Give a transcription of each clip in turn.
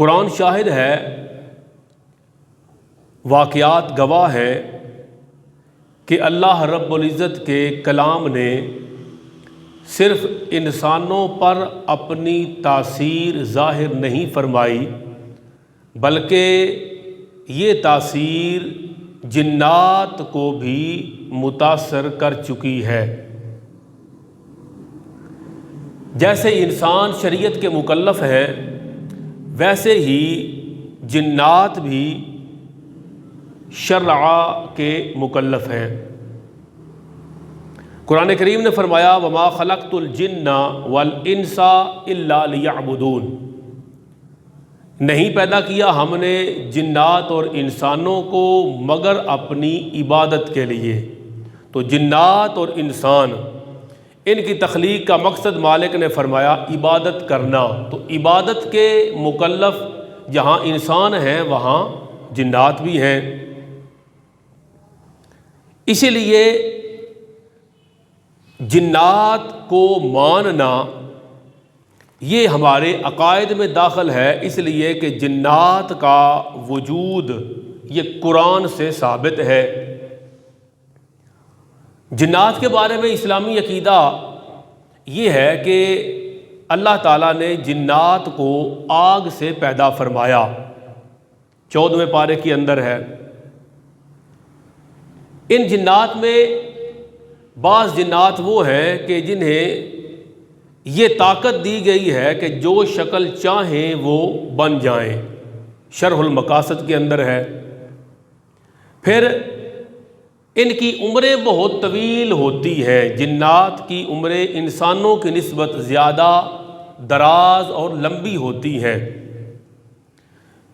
قرآن شاہد ہے، واقعات گواہ ہے کہ اللہ رب العزت کے کلام نے صرف انسانوں پر اپنی تاثیر ظاہر نہیں فرمائی، بلکہ یہ تاثیر جنات کو بھی متاثر کر چکی ہے۔ جیسے انسان شریعت کے مکلف ہیں، ویسے ہی جنات بھی شرع کے مکلف ہیں۔ قرآن کریم نے فرمایا وَمَا خَلَقْتُ الْجِنَّ وَالْإِنسَ إِلَّا لِيَعْبُدُونَ، نہیں پیدا کیا ہم نے جنات اور انسانوں کو مگر اپنی عبادت کے لیے۔ تو جنات اور انسان، ان کی تخلیق کا مقصد مالک نے فرمایا عبادت کرنا، تو عبادت کے مکلف جہاں انسان ہیں وہاں جنات بھی ہیں۔ اسی لیے جنات کو ماننا یہ ہمارے عقائد میں داخل ہے، اس لیے کہ جنات کا وجود یہ قرآن سے ثابت ہے۔ جنات کے بارے میں اسلامی عقیدہ یہ ہے کہ اللہ تعالیٰ نے جنات کو آگ سے پیدا فرمایا، 14ویں پارے کے اندر ہے۔ ان جنات میں بعض جنات وہ ہیں کہ جنہیں یہ طاقت دی گئی ہے کہ جو شکل چاہیں وہ بن جائیں، شرح المقاصد کے اندر ہے۔ پھر ان کی عمریں بہت طویل ہوتی ہیں، جنات کی عمریں انسانوں کی نسبت زیادہ دراز اور لمبی ہوتی ہیں۔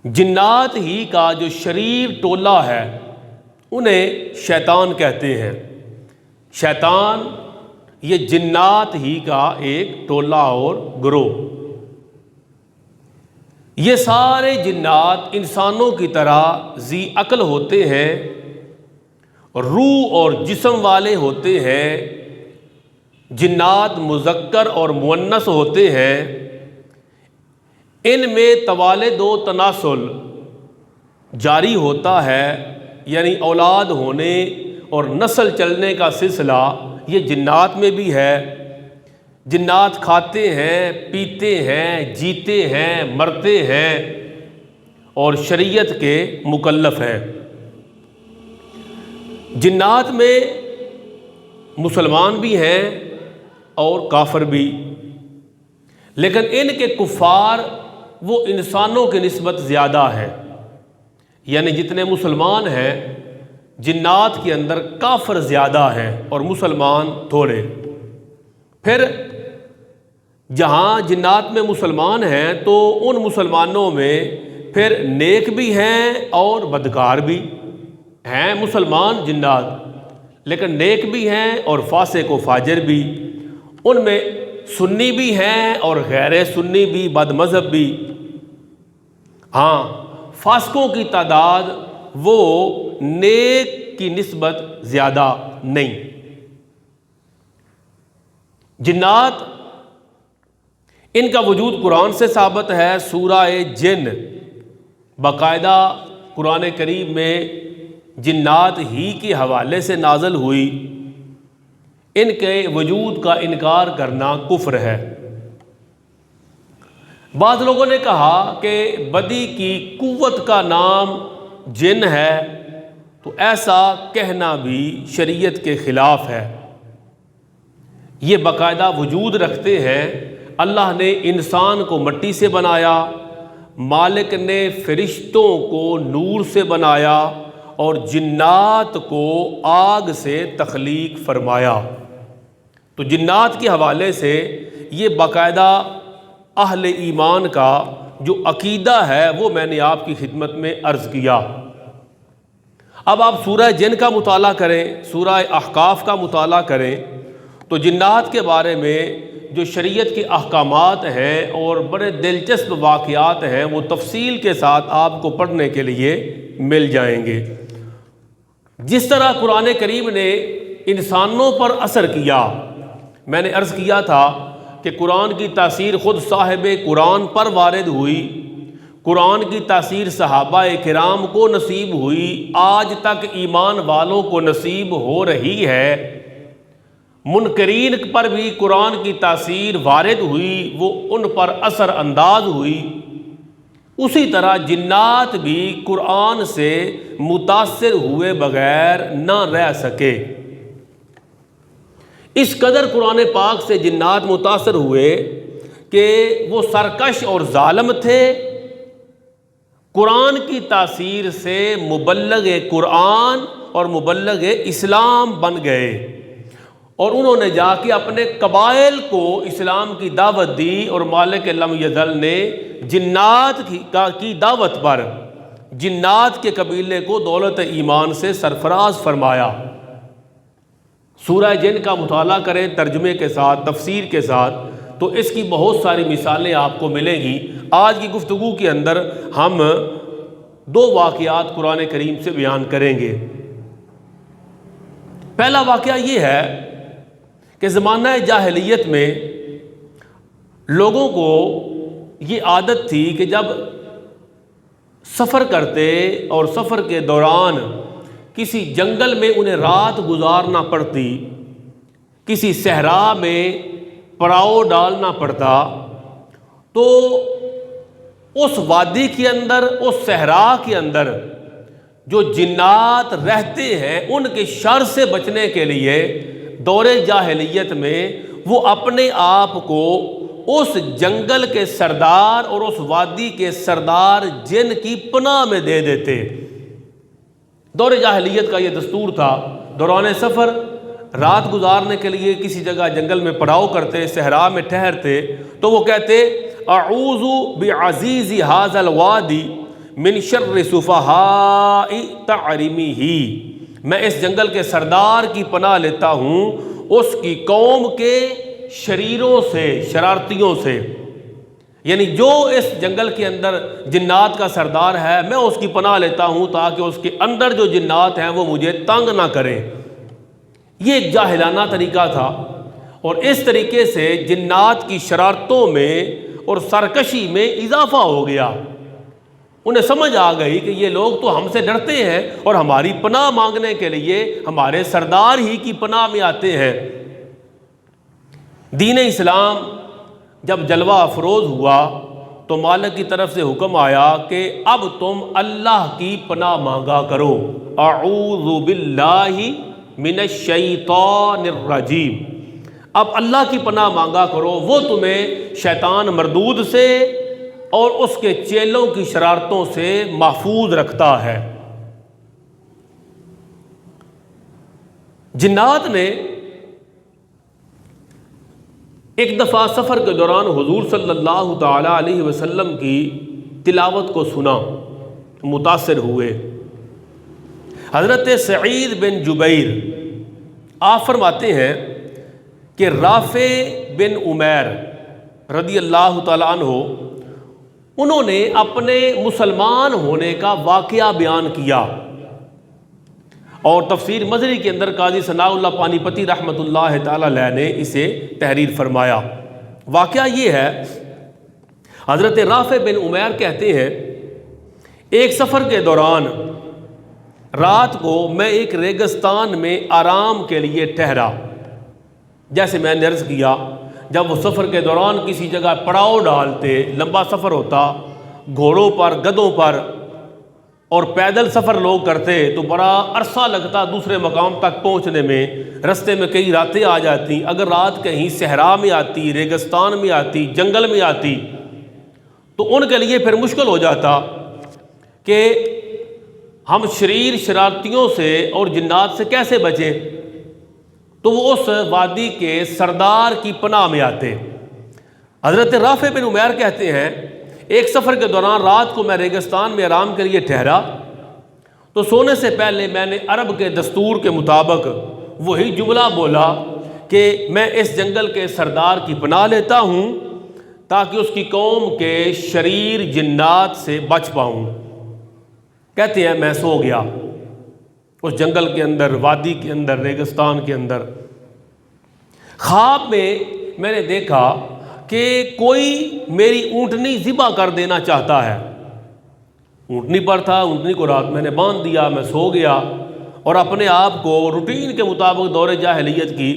جنات ہی کا جو شریف ٹولہ ہے انہیں شیطان کہتے ہیں۔ شیطان یہ جنات ہی کا ایک ٹولہ اور گروہ۔ یہ سارے جنات انسانوں کی طرح ذی عقل ہوتے ہیں، روح اور جسم والے ہوتے ہیں، جنات مذکر اور مؤنث ہوتے ہیں۔ ان میں توالد و تناسل جاری ہوتا ہے، یعنی اولاد ہونے اور نسل چلنے کا سلسلہ یہ جنات میں بھی ہے۔ جنات کھاتے ہیں، پیتے ہیں، جیتے ہیں، مرتے ہیں اور شریعت کے مکلف ہیں۔ جنات میں مسلمان بھی ہیں اور کافر بھی، لیکن ان کے کفار وہ انسانوں کی نسبت زیادہ ہیں، یعنی جتنے مسلمان ہیں جنات کے اندر کافر زیادہ ہیں اور مسلمان تھوڑے۔ پھر جہاں جنات میں مسلمان ہیں تو ان مسلمانوں میں پھر نیک بھی ہیں اور بدکار بھی ہیں۔ مسلمان جنات لیکن نیک بھی ہیں اور فاسق و فاجر بھی، ان میں سنی بھی ہیں اور غیر سنی بھی، بد مذہب بھی۔ ہاں، فاسقوں کی تعداد وہ نیک کی نسبت زیادہ نہیں۔ جنات ان کا وجود قرآن سے ثابت ہے۔ سورہ جن باقاعدہ قرآن کریم میں جنات ہی کے حوالے سے نازل ہوئی۔ ان کے وجود کا انکار کرنا کفر ہے۔ بعض لوگوں نے کہا کہ بدی کی قوت کا نام جن ہے، تو ایسا کہنا بھی شریعت کے خلاف ہے۔ یہ باقاعدہ وجود رکھتے ہیں۔ اللہ نے انسان کو مٹی سے بنایا، مالک نے فرشتوں کو نور سے بنایا اور جنات کو آگ سے تخلیق فرمایا۔ تو جنات کے حوالے سے یہ باقاعدہ اہل ایمان کا جو عقیدہ ہے وہ میں نے آپ کی خدمت میں عرض کیا۔ اب آپ سورہ جن کا مطالعہ کریں، سورہ احقاف کا مطالعہ کریں تو جنات کے بارے میں جو شریعت کے احکامات ہیں اور بڑے دلچسپ واقعات ہیں وہ تفصیل کے ساتھ آپ کو پڑھنے کے لیے مل جائیں گے۔ جس طرح قرآن کریم نے انسانوں پر اثر کیا، میں نے عرض کیا تھا کہ قرآن کی تاثیر خود صاحب قرآن پر وارد ہوئی۔ قرآن کی تاثیر صحابہ کرام کو نصیب ہوئی، آج تک ایمان والوں کو نصیب ہو رہی ہے۔ منکرین پر بھی قرآن کی تاثیر وارد ہوئی، وہ ان پر اثر انداز ہوئی۔ اسی طرح جنات بھی قرآن سے متاثر ہوئے بغیر نہ رہ سکے۔ اس قدر قرآن پاک سے جنات متاثر ہوئے کہ وہ سرکش اور ظالم تھے، قرآن کی تاثیر سے مبلغ قرآن اور مبلغ اسلام بن گئے، اور انہوں نے جا کے اپنے قبائل کو اسلام کی دعوت دی، اور مالک لم یزل نے جنات کی دعوت پر جنات کے قبیلے کو دولت ایمان سے سرفراز فرمایا۔ سورہ جن کا مطالعہ کریں ترجمے کے ساتھ، تفسیر کے ساتھ، تو اس کی بہت ساری مثالیں آپ کو ملیں گی۔ آج کی گفتگو کے اندر ہم دو واقعات قرآن کریم سے بیان کریں گے۔ پہلا واقعہ یہ ہے کہ زمانہ جاہلیت میں لوگوں کو یہ عادت تھی کہ جب سفر کرتے اور سفر کے دوران کسی جنگل میں انہیں رات گزارنا پڑتی، کسی صحرا میں پڑاؤ ڈالنا پڑتا، تو اس وادی کے اندر، اس صحرا کے اندر جو جنات رہتے ہیں ان کے شر سے بچنے کے لیے دور جاہلیت میں وہ اپنے آپ کو اس جنگل کے سردار اور اس وادی کے سردار جن کی پناہ میں دے دیتے۔ دور جاہلیت کا یہ دستور تھا، دوران سفر رات گزارنے کے لیے کسی جگہ جنگل میں پڑاؤ کرتے، صحرا میں ٹھہرتے، تو وہ کہتے اعوذ بعزیز ھذا الوادی من شر سفہاء تعریمہ، میں اس جنگل کے سردار کی پناہ لیتا ہوں اس کی قوم کے شریروں سے، شرارتیوں سے، یعنی جو اس جنگل کے اندر جنات کا سردار ہے میں اس کی پناہ لیتا ہوں تاکہ اس کے اندر جو جنات ہیں وہ مجھے تنگ نہ کریں۔ یہ ایک جاہلانہ طریقہ تھا، اور اس طریقے سے جنات کی شرارتوں میں اور سرکشی میں اضافہ ہو گیا۔ انہیں سمجھ آ گئی کہ یہ لوگ تو ہم سے ڈرتے ہیں اور ہماری پناہ مانگنے کے لیے ہمارے سردار ہی کی پناہ میں آتے ہیں۔ دین اسلام جب جلوہ افروز ہوا تو مالک کی طرف سے حکم آیا کہ اب تم اللہ کی پناہ مانگا کرو، اعوذ باللہ من الشیطان الرجیم، اب اللہ کی پناہ مانگا کرو، وہ تمہیں شیطان مردود سے اور اس کے چیلوں کی شرارتوں سے محفوظ رکھتا ہے۔ جنات نے ایک دفعہ سفر کے دوران حضور صلی اللہ تعالی علیہ وسلم کی تلاوت کو سنا، متاثر ہوئے۔ حضرت سعید بن جبیر آپ فرماتے ہیں کہ رافع بن عمیر رضی اللہ تعالی عنہ انہوں نے اپنے مسلمان ہونے کا واقعہ بیان کیا، اور تفسیر مظہری کے اندر قاضی ثناء اللہ پانی پتی رحمۃ اللہ تعالی علیہ نے اسے تحریر فرمایا۔ واقعہ یہ ہے، حضرت رافع بن عمیر کہتے ہیں ایک سفر کے دوران رات کو میں ایک ریگستان میں آرام کے لیے ٹھہرا۔ جیسے میں نے عرض کیا، جب وہ سفر کے دوران کسی جگہ پڑاؤ ڈالتے، لمبا سفر ہوتا، گھوڑوں پر، گدھوں پر، اور پیدل سفر لوگ کرتے تو بڑا عرصہ لگتا دوسرے مقام تک پہنچنے میں، رستے میں کئی راتیں آ جاتی۔ اگر رات کہیں صحرا میں آتی، ریگستان میں آتی، جنگل میں آتی تو ان کے لیے پھر مشکل ہو جاتا کہ ہم شریر شرارتیوں سے اور جنات سے کیسے بچیں، تو وہ اس وادی کے سردار کی پناہ میں آتے۔ حضرت رافع بن عمیر کہتے ہیں ایک سفر کے دوران رات کو میں ریگستان میں آرام کے لیے ٹھہرا، تو سونے سے پہلے میں نے عرب کے دستور کے مطابق وہی جملہ بولا کہ میں اس جنگل کے سردار کی پناہ لیتا ہوں تاکہ اس کی قوم کے شریر جنات سے بچ پاؤں۔ کہتے ہیں میں سو گیا اس جنگل کے اندر، وادی کے اندر، ریگستان کے اندر۔ خواب میں نے دیکھا کہ کوئی میری اونٹنی ذبح کر دینا چاہتا ہے، اونٹنی پر تھا، اونٹنی کو رات میں نے باندھ دیا، میں سو گیا اور اپنے آپ کو روٹین کے مطابق دور جاہلیت کی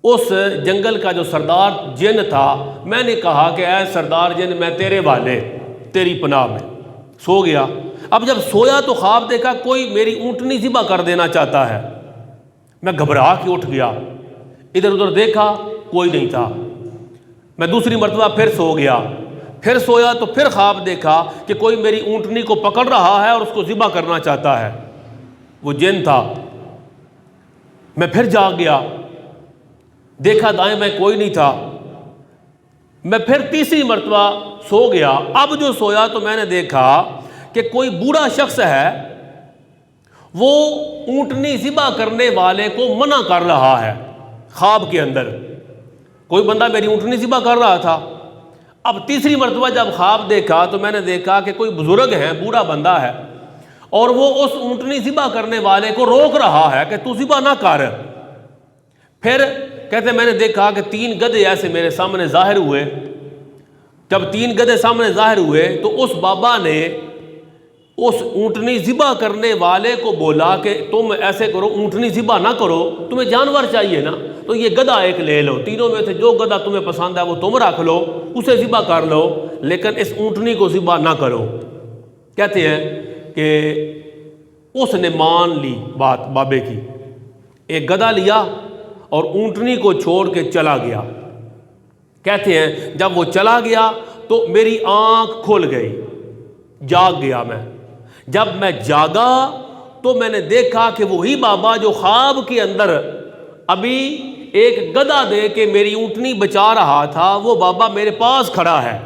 اس جنگل کا جو سردار جن تھا، میں نے کہا کہ اے سردار جن، میں تیرے والے، تیری پناہ میں سو گیا۔ اب جب سویا تو خواب دیکھا کوئی میری اونٹنی ذبح کر دینا چاہتا ہے۔ میں گھبرا کے اٹھ گیا، ادھر ادھر دیکھا، کوئی نہیں تھا۔ میں دوسری مرتبہ پھر سو گیا، پھر سویا تو پھر خواب دیکھا کہ کوئی میری اونٹنی کو پکڑ رہا ہے اور اس کو ذبح کرنا چاہتا ہے، وہ جن تھا۔ میں پھر جاگ گیا، دیکھا دائیں میں کوئی نہیں تھا۔ میں پھر تیسری مرتبہ سو گیا۔ اب جو سویا تو میں نے دیکھا کہ کوئی بوڑھا شخص ہے، وہ اونٹنی ذبح کرنے والے کو منع کر رہا ہے۔ خواب کے اندر کوئی بندہ میری اونٹنی ذبح کر رہا تھا۔ اب تیسری مرتبہ جب خواب دیکھا تو میں نے دیکھا کہ کوئی بزرگ ہے، بوڑھا بندہ ہے، اور وہ اس اونٹنی ذبح کرنے والے کو روک رہا ہے کہ تو ذبح نہ کر۔ پھر کہتے میں نے دیکھا کہ 3 گدھے ایسے میرے سامنے ظاہر ہوئے۔ جب 3 گدھے سامنے ظاہر ہوئے تو اس بابا نے اس اونٹنی ذبح کرنے والے کو بولا کہ تم ایسے کرو، اونٹنی ذبح نہ کرو، تمہیں جانور چاہیے نا، تو یہ گدھا ایک لے لو، تینوں میں سے جو گدھا تمہیں پسند ہے وہ تم رکھ لو، اسے ذبح کر لو، لیکن اس اونٹنی کو ذبح نہ کرو۔ کہتے ہیں کہ اس نے مان لی بات بابے کی، ایک گدھا لیا اور اونٹنی کو چھوڑ کے چلا گیا۔ کہتے ہیں جب وہ چلا گیا تو میری آنکھ کھل گئی، جاگ گیا میں۔ جب میں جاگا تو میں نے دیکھا کہ وہی بابا جو خواب کے اندر ابھی ایک گدھا دے کے میری اونٹنی بچا رہا تھا، وہ بابا میرے پاس کھڑا ہے۔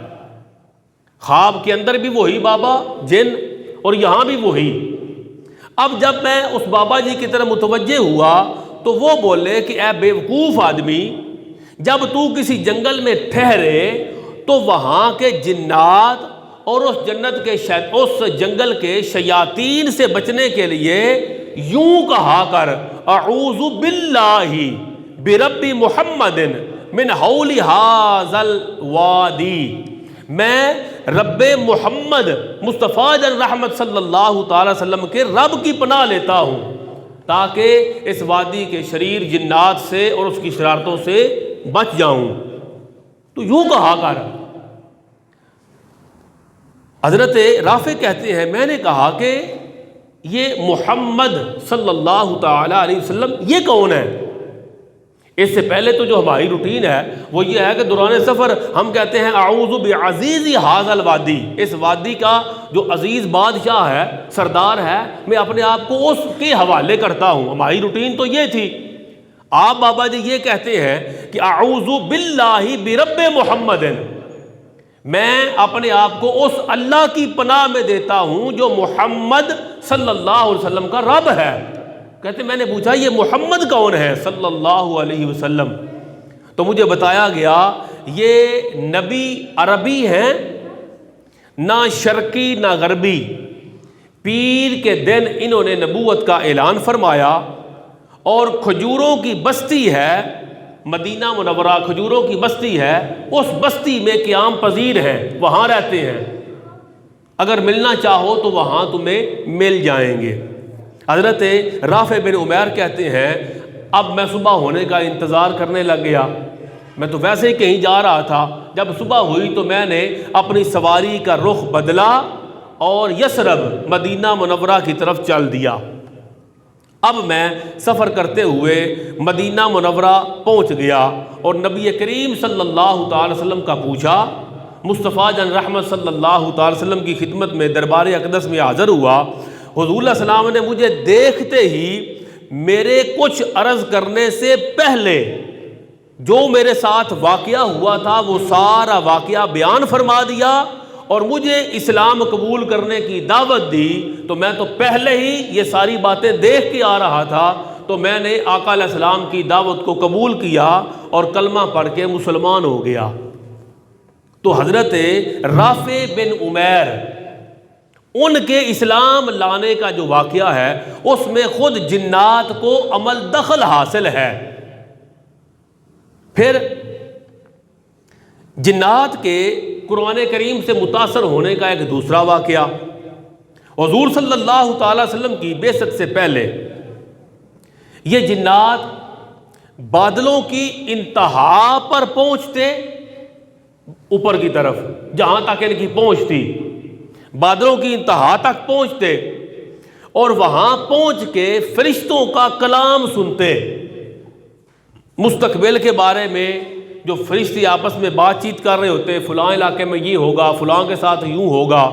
خواب کے اندر بھی وہی بابا جن اور یہاں بھی وہی۔ اب جب میں اس بابا جی کی طرف متوجہ ہوا تو وہ بولے کہ اے بیوقوف آدمی، جب تو کسی جنگل میں ٹھہرے تو وہاں کے جنات اور اس جنگل کے شیاطین سے بچنے کے لیے یوں کہا کر، اعوذ باللہ برب محمد من حول ھذا الوادی، میں رب محمد مصطفیٰ جن رحمت صلی اللہ تعالی وسلم کے رب کی پناہ لیتا ہوں تاکہ اس وادی کے شریر جنات سے اور اس کی شرارتوں سے بچ جاؤں۔ تو یوں کہا کر۔ حضرت رافع کہتے ہیں میں نے کہا کہ یہ محمد صلی اللہ تعالی علیہ وسلم یہ کون ہے؟ اس سے پہلے تو جو ہماری روٹین ہے وہ یہ ہے کہ دوران سفر ہم کہتے ہیں اعوذ بعزیز ھذا الوادی، اس وادی کا جو عزیز بادشاہ ہے، سردار ہے، میں اپنے آپ کو اس کے حوالے کرتا ہوں۔ ہماری روٹین تو یہ تھی۔ آپ بابا جی یہ کہتے ہیں کہ اعوذ باللہ برب محمد، میں اپنے آپ کو اس اللہ کی پناہ میں دیتا ہوں جو محمد صلی اللہ علیہ وسلم کا رب ہے۔ کہتے میں نے پوچھا یہ محمد کون ہے صلی اللہ علیہ وسلم؟ تو مجھے بتایا گیا یہ نبی عربی ہیں، نہ شرقی نہ غربی۔ پیر کے دن انہوں نے نبوت کا اعلان فرمایا، اور کھجوروں کی بستی ہے مدینہ منورہ، کھجوروں کی بستی ہے، اس بستی میں قیام پذیر ہیں، وہاں رہتے ہیں، اگر ملنا چاہو تو وہاں تمہیں مل جائیں گے۔ حضرت رافع بن عمیر کہتے ہیں اب میں صبح ہونے کا انتظار کرنے لگ گیا، میں تو ویسے ہی کہیں جا رہا تھا، جب صبح ہوئی تو میں نے اپنی سواری کا رخ بدلا اور یثرب مدینہ منورہ کی طرف چل دیا۔ اب میں سفر کرتے ہوئے مدینہ منورہ پہنچ گیا اور نبی کریم صلی اللہ تعالی وسلم کا پوچھا، مصطفیٰ جن رحمت صلی اللہ تعالی وسلم کی خدمت میں دربار اقدس میں حاضر ہوا۔ حضور علیہ السلام نے مجھے دیکھتے ہی میرے کچھ عرض کرنے سے پہلے جو میرے ساتھ واقعہ ہوا تھا وہ سارا واقعہ بیان فرما دیا اور مجھے اسلام قبول کرنے کی دعوت دی۔ تو میں تو پہلے ہی یہ ساری باتیں دیکھ کے آ رہا تھا، تو میں نے آقا علیہ السلام کی دعوت کو قبول کیا اور کلمہ پڑھ کے مسلمان ہو گیا۔ تو حضرت رافع بن عمیر ان کے اسلام لانے کا جو واقعہ ہے اس میں خود جنات کو عمل دخل حاصل ہے۔ پھر جنات کے قرآن کریم سے متاثر ہونے کا ایک دوسرا واقعہ، حضور صلی اللہ تعالی وسلم کی بعثت سے پہلے یہ جنات بادلوں کی انتہا پر پہنچتے، اوپر کی طرف جہاں تک ان کی پہنچ تھی، بادلوں کی انتہا تک پہنچتے اور وہاں پہنچ کے فرشتوں کا کلام سنتے، مستقبل کے بارے میں جو فرشتے آپس میں بات چیت کر رہے ہوتے، فلاں علاقے میں یہ ہوگا، فلاں کے ساتھ یوں ہوگا،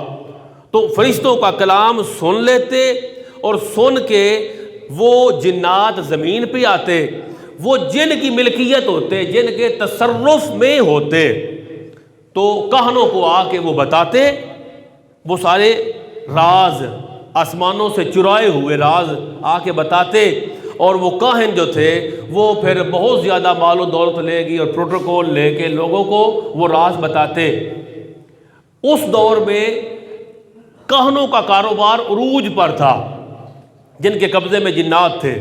تو فرشتوں کا کلام سن لیتے اور سن کے وہ جنات زمین پہ آتے، وہ جن کی ملکیت ہوتے، جن کے تصرف میں ہوتے، تو کاہنوں کو آ کے وہ بتاتے، وہ سارے راز آسمانوں سے چرائے ہوئے راز آ کے بتاتے، اور وہ کاہن جو تھے وہ پھر بہت زیادہ مال و دولت لے گی اور پروٹوکول لے کے لوگوں کو وہ راز بتاتے۔ اس دور میں کاہنوں کا کاروبار عروج پر تھا، جن کے قبضے میں جنات تھے،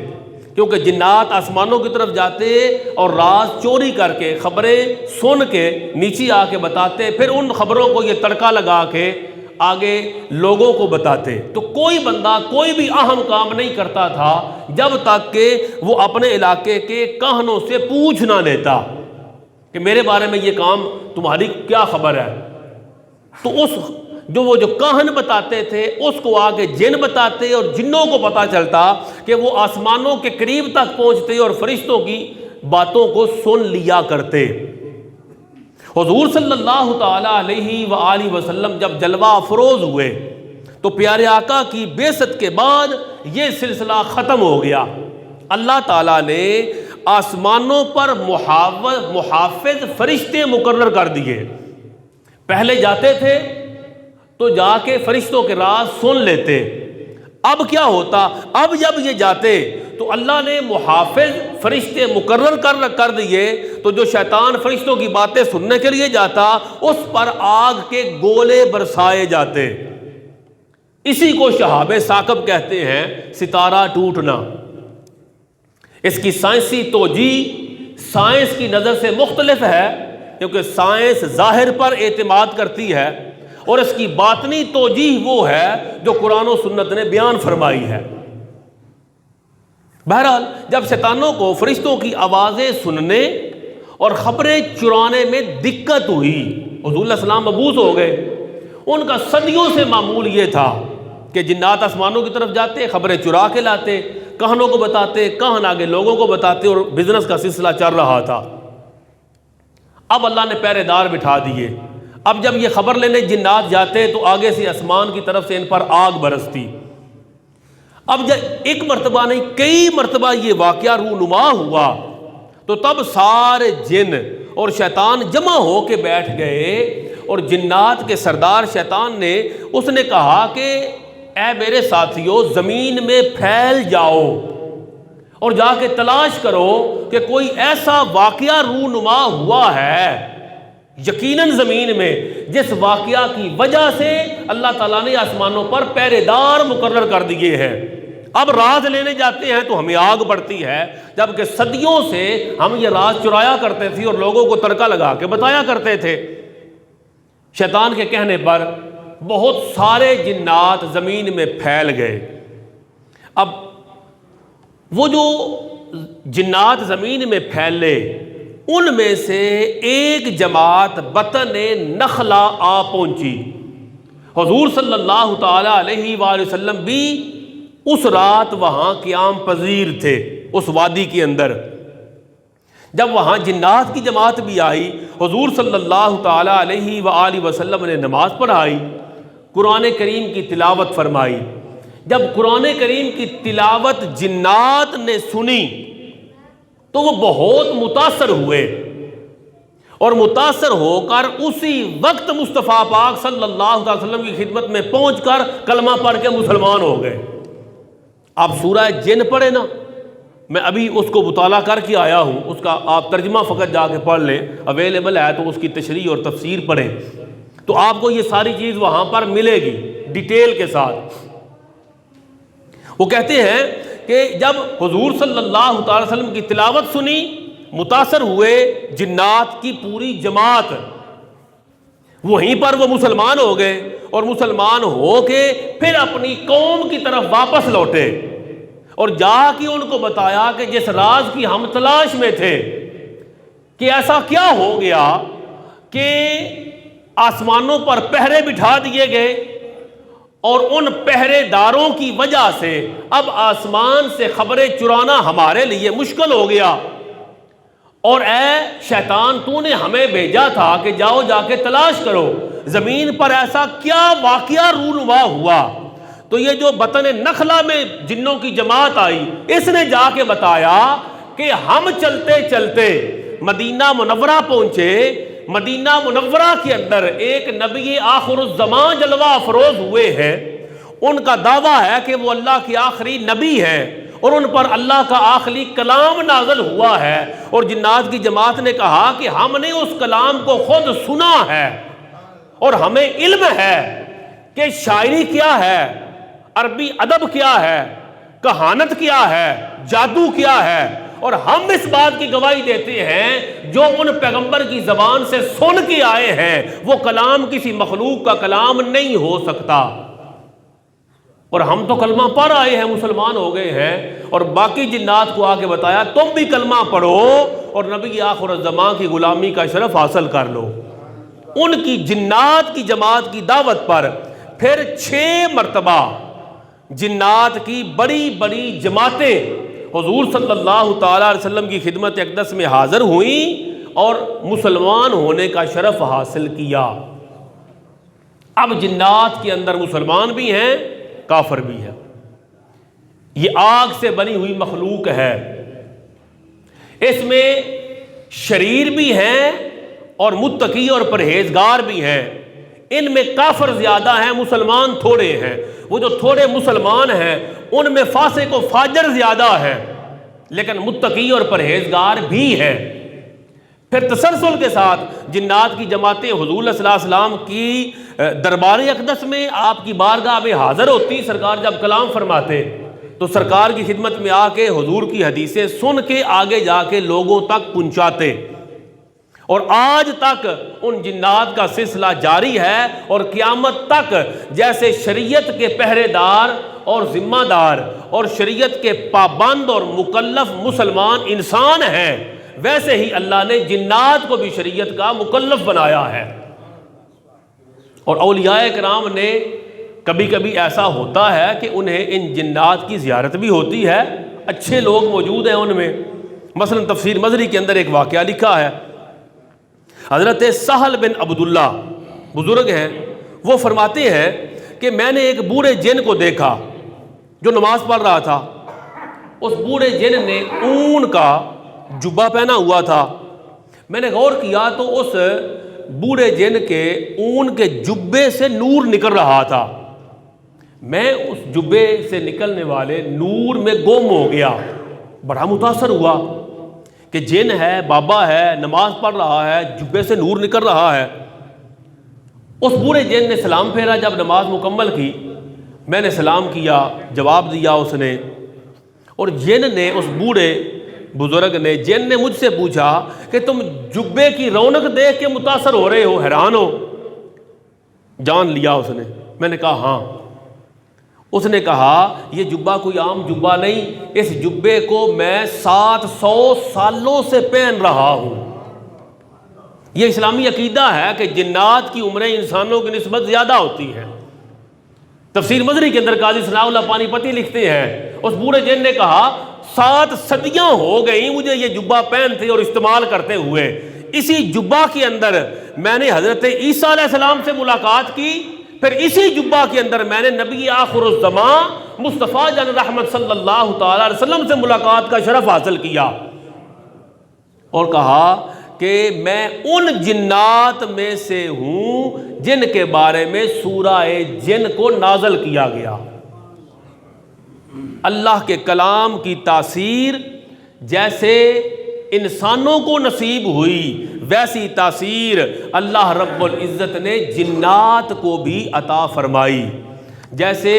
کیونکہ جنات آسمانوں کی طرف جاتے اور راز چوری کر کے خبریں سن کے نیچے آ کے بتاتے، پھر ان خبروں کو یہ تڑکا لگا کے آگے لوگوں کو بتاتے۔ تو کوئی بندہ کوئی بھی اہم کام نہیں کرتا تھا جب تک کہ وہ اپنے علاقے کے کاہنوں سے پوچھ نہ لیتا کہ میرے بارے میں یہ کام تمہاری کیا خبر ہے۔ تو وہ جو کاہن بتاتے تھے اس کو آگے جن بتاتے، اور جنوں کو پتہ چلتا کہ وہ آسمانوں کے قریب تک پہنچتے اور فرشتوں کی باتوں کو سن لیا کرتے۔ حضور صلی اللہ تعالی علیہ وآلہ وسلم جب جلوہ افروز ہوئے تو پیارے آقا کی بعثت کے بعد یہ سلسلہ ختم ہو گیا۔ اللہ تعالیٰ نے آسمانوں پر محافظ فرشتے مقرر کر دیے۔ پہلے جاتے تھے تو جا کے فرشتوں کے راز سن لیتے، اب کیا ہوتا، اب جب یہ جاتے تو اللہ نے محافظ فرشتے مقرر کر دیے، تو جو شیطان فرشتوں کی باتیں سننے کے لیے جاتا اس پر آگ کے گولے برسائے جاتے۔ اسی کو شہاب ثاقب کہتے ہیں، ستارہ ٹوٹنا۔ اس کی سائنسی توجیہ سائنس کی نظر سے مختلف ہے، کیونکہ سائنس ظاہر پر اعتماد کرتی ہے، اور اس کی باطنی توجیہ وہ ہے جو قرآن و سنت نے بیان فرمائی ہے۔ بہرحال جب شیطانوں کو فرشتوں کی آوازیں سننے اور خبریں چرانے میں دقت ہوئی، حضور علیہ السلام مبعوث ہو گئے، ان کا صدیوں سے معمول یہ تھا کہ جنات آسمانوں کی طرف جاتے، خبریں چرا کے لاتے، کاہنوں کو بتاتے، کاہن آگے لوگوں کو بتاتے، اور بزنس کا سلسلہ چل رہا تھا۔ اب اللہ نے پہرے دار بٹھا دیے۔ اب جب یہ خبر لینے جنات جاتے تو آگے سے آسمان کی طرف سے ان پر آگ برستی۔ اب جب ایک مرتبہ نہیں کئی مرتبہ یہ واقعہ رونما ہوا تو تب سارے جن اور شیطان جمع ہو کے بیٹھ گئے، اور جنات کے سردار شیطان نے اس نے کہا کہ اے میرے ساتھیو، زمین میں پھیل جاؤ اور جا کے تلاش کرو کہ کوئی ایسا واقعہ رونما ہوا ہے یقیناً زمین میں جس واقعہ کی وجہ سے اللہ تعالیٰ نے آسمانوں پر پہرے دار مقرر کر دیے ہیں۔ اب راز لینے جاتے ہیں تو ہمیں آگ بڑھتی ہے، جبکہ صدیوں سے ہم یہ راز چرایا کرتے تھے اور لوگوں کو تڑکا لگا کے بتایا کرتے تھے۔ شیطان کے کہنے پر بہت سارے جنات زمین میں پھیل گئے۔ اب وہ جو جنات زمین میں پھیلے ان میں سے ایک جماعت بطن نخلا آ پہنچی۔ حضور صلی اللہ تعالی علیہ وآلہ وسلم بھی اس رات وہاں قیام پذیر تھے، اس وادی کے اندر۔ جب وہاں جنات کی جماعت بھی آئی، حضور صلی اللہ تعالی علیہ وآلہ وسلم نے نماز پڑھائی، قرآن کریم کی تلاوت فرمائی۔ جب قرآن کریم کی تلاوت جنات نے سنی تو وہ بہت متاثر ہوئے، اور متاثر ہو کر اسی وقت مصطفیٰ پاک صلی اللہ علیہ وسلم کی خدمت میں پہنچ کر کلمہ پڑھ کے مسلمان ہو گئے۔ آپ سورہ جن پڑھے نا، میں ابھی اس کو مطالعہ کر کے آیا ہوں، اس کا آپ ترجمہ فقط جا کے پڑھ لیں، اویلیبل ہے تو اس کی تشریح اور تفسیر پڑھیں تو آپ کو یہ ساری چیز وہاں پر ملے گی ڈیٹیل کے ساتھ۔ وہ کہتے ہیں کہ جب حضور صلی اللہ تعالی وسلم کی تلاوت سنی، متاثر ہوئے جنات کی پوری جماعت، وہیں پر وہ مسلمان ہو گئے اور مسلمان ہو کے پھر اپنی قوم کی طرف واپس لوٹے اور جا کے ان کو بتایا کہ جس راز کی ہم تلاش میں تھے کہ ایسا کیا ہو گیا کہ آسمانوں پر پہرے بٹھا دیے گئے اور ان پہرے داروں کی وجہ سے اب آسمان سے خبریں چرانا ہمارے لیے مشکل ہو گیا، اور اے شیطان تو نے ہمیں بھیجا تھا کہ جاؤ جا کے تلاش کرو زمین پر ایسا کیا واقعہ رونما ہوا۔ تو یہ جو بطن نخلا میں جنوں کی جماعت آئی، اس نے جا کے بتایا کہ ہم چلتے چلتے مدینہ منورہ پہنچے، مدینہ منورہ کے اندر ایک نبی آخر الزمان جلوہ افروز ہوئے ہیں، ان کا دعویٰ ہے کہ وہ اللہ کے آخری نبی ہیں اور ان پر اللہ کا آخری کلام نازل ہوا ہے، اور جنات کی جماعت نے کہا کہ ہم نے اس کلام کو خود سنا ہے اور ہمیں علم ہے کہ شاعری کیا ہے، عربی ادب کیا ہے، کہانت کیا ہے، جادو کیا ہے، اور ہم اس بات کی گواہی دیتے ہیں جو ان پیغمبر کی زبان سے سن کے آئے ہیں وہ کلام کسی مخلوق کا کلام نہیں ہو سکتا، اور ہم تو کلمہ پڑھ آئے ہیں، مسلمان ہو گئے ہیں، اور باقی جنات کو آ کے بتایا تم بھی کلمہ پڑھو اور نبی آخر الزمان کی غلامی کا شرف حاصل کر لو۔ ان کی جنات کی جماعت کی دعوت پر پھر 6 مرتبہ جنات کی بڑی بڑی جماعتیں حضور صلی اللہ تعالیٰ علیہ وسلم کی خدمت اقدس میں حاضر ہوئیں اور مسلمان ہونے کا شرف حاصل کیا۔ اب جنات کے اندر مسلمان بھی ہیں، کافر بھی ہیں، یہ آگ سے بنی ہوئی مخلوق ہے، اس میں شریر بھی ہیں اور متقی اور پرہیزگار بھی ہیں، ان میں کافر زیادہ ہیں، مسلمان تھوڑے ہیں، وہ جو تھوڑے مسلمان ہیں ان میں فاسق و فاجر زیادہ ہے لیکن متقی اور پرہیزگار بھی ہے۔ پھر تسلسل کے ساتھ جنات کی جماعتیں حضور صلی اللہ علیہ وسلم کی دربار اقدس میں آپ کی بارگاہ میں حاضر ہوتی، سرکار جب کلام فرماتے تو سرکار کی خدمت میں آ کے حضور کی حدیثیں سن کے آگے جا کے لوگوں تک پہنچاتے، اور آج تک ان جنات کا سلسلہ جاری ہے، اور قیامت تک جیسے شریعت کے پہرے دار اور ذمہ دار اور شریعت کے پابند اور مکلف مسلمان انسان ہیں، ویسے ہی اللہ نے جنات کو بھی شریعت کا مکلف بنایا ہے۔ اور اولیاء کرام نے کبھی کبھی ایسا ہوتا ہے کہ انہیں ان جنات کی زیارت بھی ہوتی ہے، اچھے لوگ موجود ہیں ان میں۔ مثلا تفسیر مظہری کے اندر ایک واقعہ لکھا ہے، حضرت سہل بن عبداللہ بزرگ ہیں، وہ فرماتے ہیں کہ میں نے ایک بوڑھے جن کو دیکھا جو نماز پڑھ رہا تھا، اس بوڑھے جن نے اون کا جبہ پہنا ہوا تھا، میں نے غور کیا تو اس بوڑھے جن کے اون کے جبے سے نور نکل رہا تھا، میں اس جبے سے نکلنے والے نور میں گم ہو گیا، بڑا متاثر ہوا کہ جن ہے، بابا ہے، نماز پڑھ رہا ہے، جبے سے نور نکل رہا ہے۔ اس بوڑھے جن نے سلام پھیرا، جب نماز مکمل کی میں نے سلام کیا، جواب دیا اس نے، اور جن نے، اس بوڑھے بزرگ نے، جن نے مجھ سے پوچھا کہ تم جبے کی رونق دیکھ کے متاثر ہو رہے ہو، حیران ہو؟ جان لیا اس نے، میں نے کہا ہاں۔ اس نے کہا یہ جبہ کوئی عام جبہ نہیں، اس جبے کو میں 700 سالوں سے پہن رہا ہوں۔ یہ اسلامی عقیدہ ہے کہ جنات کی عمریں انسانوں کی نسبت زیادہ ہوتی ہیں۔ تفسیر مظہری کے اندر قاضی ثناء اللہ پانی پتی لکھتے ہیں، اس بوڑھے جن نے کہا 7 صدیاں ہو گئی مجھے یہ جبہ پہنتے اور استعمال کرتے ہوئے، اسی جبہ کے اندر میں نے حضرت عیسیٰ علیہ السلام سے ملاقات کی، پھر اسی جبہ کے اندر میں نے نبی آخر الزمان مصطفیٰ جان رحمت صلی اللہ تعالیٰ علیہ وسلم سے ملاقات کا شرف حاصل کیا، اور کہا کہ میں ان جنات میں سے ہوں جن کے بارے میں سورہ جن کو نازل کیا گیا۔ اللہ کے کلام کی تاثیر جیسے انسانوں کو نصیب ہوئی ویسی تاثیر اللہ رب العزت نے جنات کو بھی عطا فرمائی۔ جیسے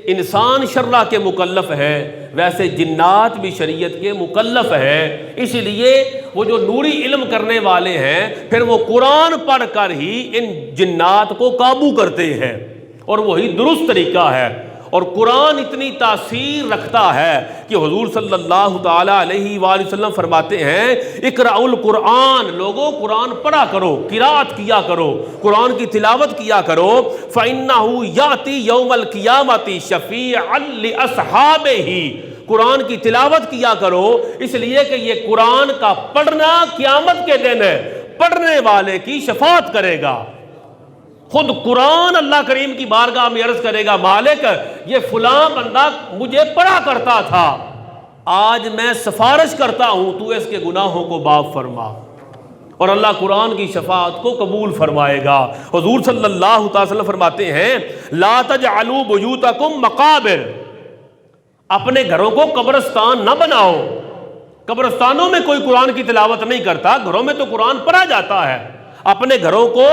انسان شرع کے مکلف ہے ویسے جنات بھی شریعت کے مکلف ہے، اس لیے وہ جو نوری علم کرنے والے ہیں پھر وہ قرآن پڑھ کر ہی ان جنات کو قابو کرتے ہیں، اور وہی درست طریقہ ہے۔ اور قرآن اتنی تاثیر رکھتا ہے کہ حضور صلی اللہ تعالیٰ علیہ وآلہ وسلم فرماتے ہیں اقرأوا القرآن، لوگوں قرآن پڑھا کرو، قرات کیا کرو، قرآن کی تلاوت کیا کرو، فَإِنَّهُ يَأْتِي يَوْمَ الْقِيَامَةِ شَفِيعًا لِأَصْحَابِهِ، قرآن کی تلاوت کیا کرو اس لیے کہ یہ قرآن کا پڑھنا قیامت کے دن ہے پڑھنے والے کی شفاعت کرے گا۔ خود قرآن اللہ کریم کی بارگاہ میں عرض کرے گا مالک یہ فلاں بندہ مجھے پڑھا کرتا تھا، آج میں سفارش کرتا ہوں تو اس کے گناہوں کو معاف فرما، اور اللہ قرآن کی شفاعت کو قبول فرمائے گا۔ حضور صلی اللہ تعالی وسلم فرماتے ہیں لا تجعلوا بیوتکم مقابر، اپنے گھروں کو قبرستان نہ بناؤ۔ قبرستانوں میں کوئی قرآن کی تلاوت نہیں کرتا، گھروں میں تو قرآن پڑھا جاتا ہے، اپنے گھروں کو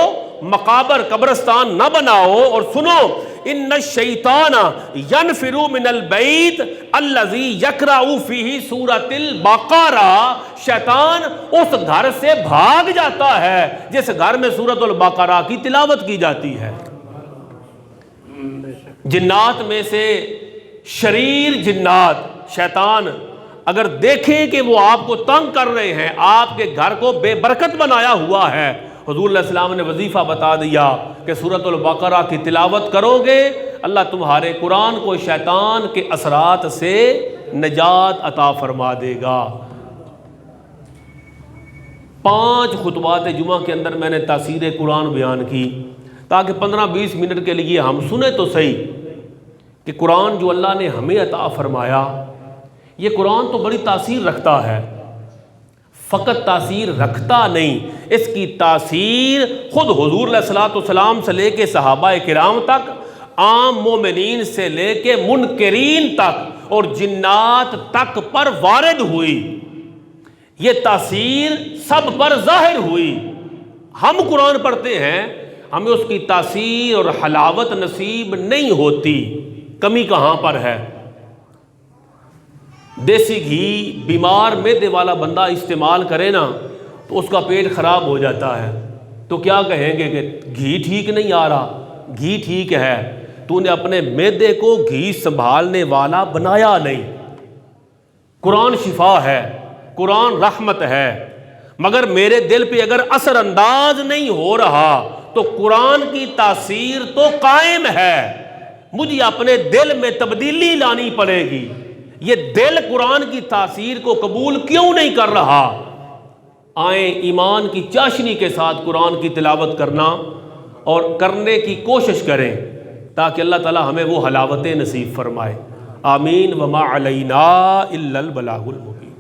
مقابر قبرستان نہ بناؤ۔ اور سنو ان الشیطان ینفر من البیت الذی یقرأ فیہ سورۃ البقرہ، شیطان اس گھر سے بھاگ جاتا ہے جس گھر میں سورۃ البقرہ کی تلاوت کی جاتی ہے۔ جنات میں سے شریر جنات شیطان اگر دیکھیں کہ وہ آپ کو تنگ کر رہے ہیں، آپ کے گھر کو بے برکت بنایا ہوا ہے، حضور علیہ السلام نے وظیفہ بتا دیا کہ سورۃ البقرہ کی تلاوت کرو گے اللہ تمہارے قرآن کو شیطان کے اثرات سے نجات عطا فرما دے گا۔ 5 خطبات جمعہ کے اندر میں نے تاثیر قرآن بیان کی تاکہ 15-20 منٹ کے لیے ہم سنیں تو صحیح کہ قرآن جو اللہ نے ہمیں عطا فرمایا یہ قرآن تو بڑی تاثیر رکھتا ہے، فقط تاثیر رکھتا نہیں، اس کی تاثیر خود حضور علیہ الصلوۃ والسلام سے لے کے صحابہ کرام تک، عام مومنین سے لے کے منکرین تک اور جنات تک پر وارد ہوئی۔ یہ تاثیر سب پر ظاہر ہوئی۔ ہم قرآن پڑھتے ہیں ہمیں اس کی تاثیر اور حلاوت نصیب نہیں ہوتی، کمی کہاں پر ہے؟ دیسی گھی بیمار معدے والا بندہ استعمال کرے نا تو اس کا پیٹ خراب ہو جاتا ہے، تو کیا کہیں گے کہ گھی ٹھیک نہیں آ رہا، گھی ٹھیک ہے، تو نے اپنے معدے کو گھی سنبھالنے والا بنایا نہیں۔ قرآن شفا ہے، قرآن رحمت ہے، مگر میرے دل پہ اگر اثر انداز نہیں ہو رہا تو قرآن کی تاثیر تو قائم ہے، مجھے اپنے دل میں تبدیلی لانی پڑے گی۔ یہ دل قرآن کی تاثیر کو قبول کیوں نہیں کر رہا؟ آئیں ایمان کی چاشنی کے ساتھ قرآن کی تلاوت کرنا اور کرنے کی کوشش کریں تاکہ اللہ تعالی ہمیں وہ حلاوتیں نصیب فرمائے۔ آمین۔ وما علینا الا البلاغ المبین۔